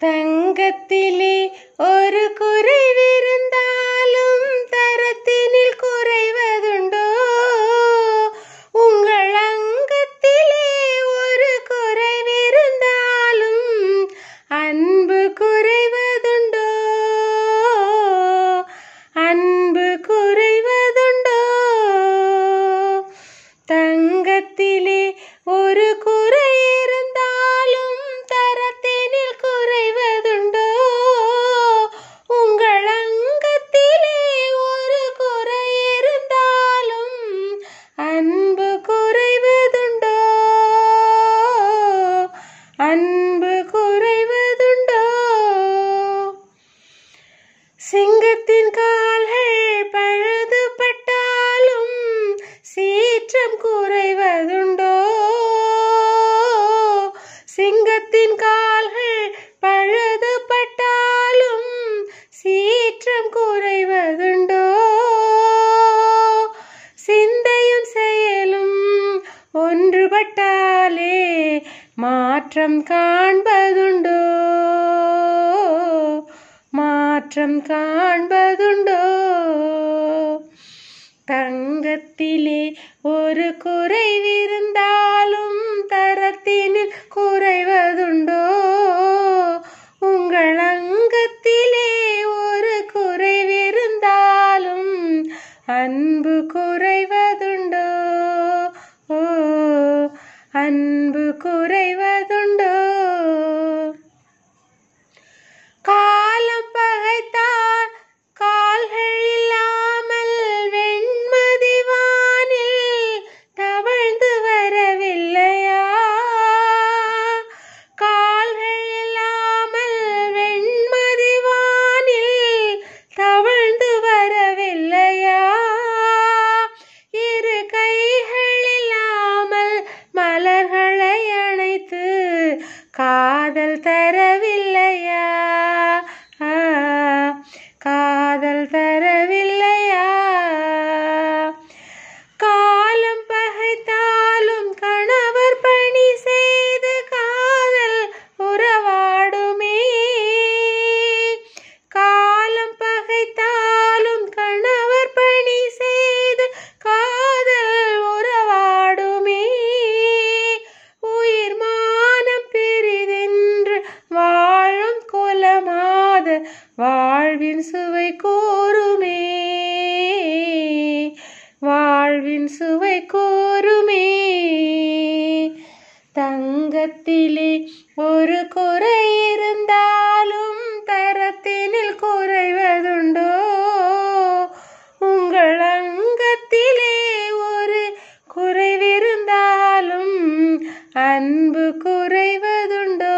தங்கத்திலே ஒரு குறைவிருந்தாலும் தரத்தினில் குறைவதுண்டோ? உங்கள் அங்கத்திலே ஒரு குறைவிருந்தாலும் அன்பு குறைவதுண்டோ? அன்பு குறைவதுண்டோ? தங்கத்திலே ஒரு குறை இருந்தாலும் தரத்தினில் குறைவதுண்டோ? உங்கள் அங்கத்திலே ஒரு குறை இருந்தாலும் அன்பு குறைவதுண்டோ? அன்பு குறைவதுண்டோ? சிங்கத்தின் கால்கள் பழுதுபட்டாலும் சீற்றம் குறைவதுண்டோ? சிங்கத்தின் கால்கள் பழுதுபட்டாலும் சீற்றம் குறைவதுண்டோ? சிந்தையும் செயலும் ஒன்றுபட்டாலே மாற்றம் காண்பதுண்டோ? மாற்றம் காண்பதுண்டோ? தங்கத்திலே ஒரு குறைவிருந்தாலும் தரத்தினில் குறைவதுண்டோ? உங்கள் அங்கத்திலே ஒரு குறைவிருந்தாலும் அன்பு குறைவதுண்டோ? ஓ, அன்பு குறைவதுண்டோ? காலம் பகைத்தார் கால்கள் இல்லாமல் வெண்மதி வானில் தவழ்ந்து வரவில்லையா? கால்கள் இல்லாமல் வெண்மதி வானில் தவழ்ந்து வரவில்லையா? இரு கைகள் இல்லாமல் மலர்களை அணைத்து காதல் தரவில்லையா? காதல் தரவில்லையா? காலம் பகைத்தாலும் கணவர் பணி செய்து காதல் உறவாடுமே. காலம் பகைத்தாலும் கணவர் பணி செய்து காதல் உறவாடுமே. உயிர் மானம் பெரிதென்று வாழும் குலமாத வாழ்வின் சுவை கூறுமே. வாழ்வின் சுவை கூறுமே. தங்கத்திலே ஒரு குறை இருந்தாலும் தரத்தினில் குறைவதுண்டோ? உங்கள் அங்கத்திலே ஒரு குறைவிருந்தாலும் அன்பு குறைவதுண்டோ?